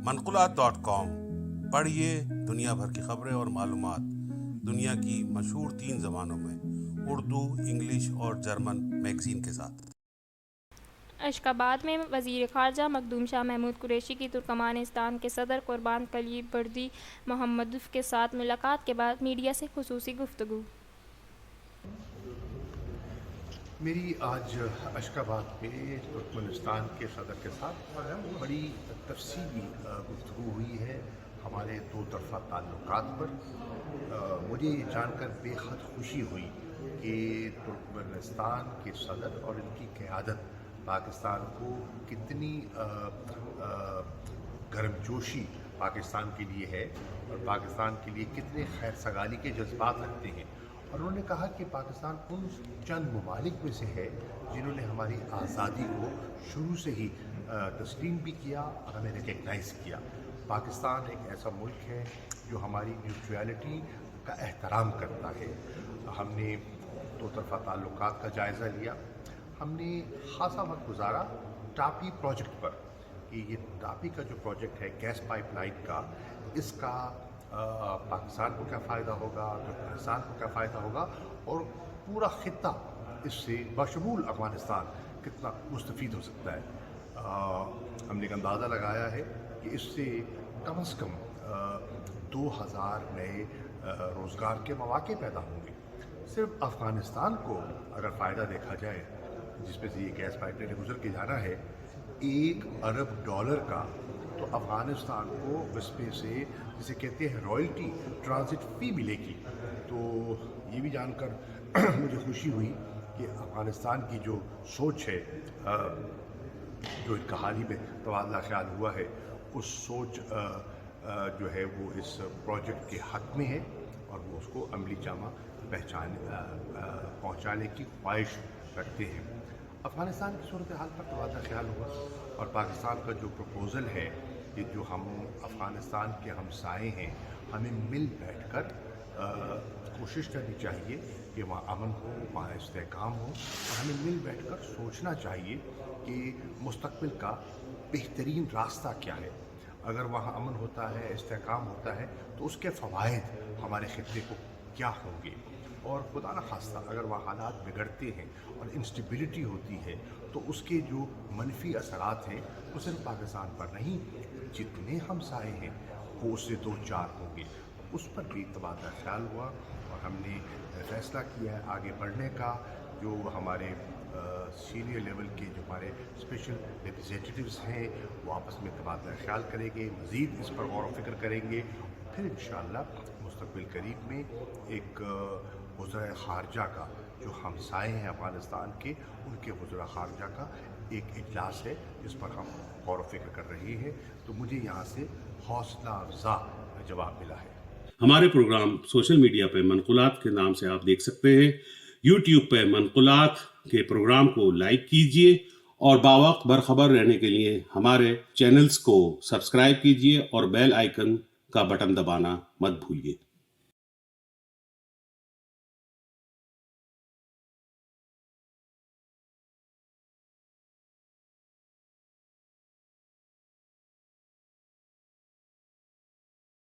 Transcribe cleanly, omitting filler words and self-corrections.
منقولات.com پڑھیے دنیا بھر کی خبریں اور معلومات دنیا کی مشہور 3 زبانوں میں، اردو، انگلش اور جرمن میگزین کے ساتھ۔ اشخاباد میں وزیر خارجہ مخدوم شاہ محمود قریشی کی ترکمانستان کے صدر قربان قلی بردی محمدوف کے ساتھ ملاقات کے بعد میڈیا سے خصوصی گفتگو۔ میری آج اشخاباد میں ترکمانستان کے صدر کے ساتھ بڑی تفصیلی گفتگو ہوئی ہے ہمارے دو طرفہ تعلقات پر۔ مجھے یہ جان کر بے حد خوشی ہوئی کہ ترکمانستان کے صدر اور ان کی قیادت پاکستان کو کتنی گرم جوشی پاکستان کے لیے ہے اور پاکستان کے لیے کتنے خیر سگالی کے جذبات رکھتے ہیں، اور انہوں نے کہا کہ پاکستان ان چند ممالک میں سے ہے جنہوں نے ہماری آزادی کو شروع سے ہی تسلیم بھی کیا اور ہمیں ریکگنائز کیا۔ پاکستان ایک ایسا ملک ہے جو ہماری نیوٹریلٹی کا احترام کرتا ہے۔ ہم نے دو طرفہ تعلقات کا جائزہ لیا، ہم نے خاصا وقت گزارا ٹاپی پروجیکٹ پر کہ یہ ٹاپی کا جو پروجیکٹ ہے گیس پائپ لائن کا، اس کا پاکستان کو کیا فائدہ ہوگا، ترکمانستان کو کیا فائدہ ہوگا، اور پورا خطہ اس سے بشمول افغانستان کتنا مستفید ہو سکتا ہے۔ ہم نے ایک اندازہ لگایا ہے کہ اس سے کم از کم 2000 نئے روزگار کے مواقع پیدا ہوں گے۔ صرف افغانستان کو اگر فائدہ دیکھا جائے، جس میں سے یہ گیس پائپ لائن گزر کے جانا ہے، $1 ارب کا، تو افغانستان کو اس میں سے جسے کہتے ہیں رائلٹی ٹرانزٹ فی ملے گی۔ تو یہ بھی جان کر مجھے خوشی ہوئی کہ افغانستان کی جو سوچ ہے، جو ان کا حال ہی میں تبادلہ خیال ہوا ہے، اس سوچ جو ہے وہ اس پروجیکٹ کے حق میں ہے اور وہ اس کو عملی جامہ پہنچانے کی خواہش رکھتے ہیں۔ افغانستان کی صورتحال پر تبادلہ خیال ہوا اور پاکستان کا جو پروپوزل ہے کہ جو ہم افغانستان کے ہمسائے ہیں، ہمیں مل بیٹھ کر کوشش کرنی چاہیے کہ وہاں امن ہو، وہاں استحکام ہو، اور ہمیں مل بیٹھ کر سوچنا چاہیے کہ مستقبل کا بہترین راستہ کیا ہے۔ اگر وہاں امن ہوتا ہے، استحکام ہوتا ہے، تو اس کے فوائد ہمارے خطے کو کیا ہوں گے، اور خدا نخواستہ اگر وہاں حالات بگڑتے ہیں اور انسٹیبلٹی ہوتی ہے تو اس کے جو منفی اثرات ہیں وہ صرف پاکستان پر نہیں، جتنے ہمسائے ہیں وہ اس سے 2-4 ہوں گے۔ اس پر بھی تبادلہ خیال ہوا اور ہم نے فیصلہ کیا ہے آگے بڑھنے کا۔ جو ہمارے سینئر لیول کے جو ہمارے اسپیشل ریپریزنٹیٹیوز ہیں وہ آپس میں تبادلہ خیال کریں گے، مزید اس پر غور و فکر کریں گے، پھر انشاءاللہ مستقبل قریب میں ایک وزراء خارجہ کا، جو ہمسائے ہیں افغانستان کے، ان کے وزراء خارجہ کا ایک اجلاس ہے جس پر ہم غور و فکر کر رہے ہیں۔ تو مجھے یہاں سے حوصلہ افزا جواب ملا ہے۔ ہمارے پروگرام سوشل میڈیا پہ منقولات کے نام سے آپ دیکھ سکتے ہیں۔ یوٹیوب پہ منقولات کے پروگرام کو لائک کیجئے اور باوقت برخبر رہنے کے لیے ہمارے چینلز کو سبسکرائب کیجئے اور بیل آئیکن کا بٹن دبانا مت بھولیے۔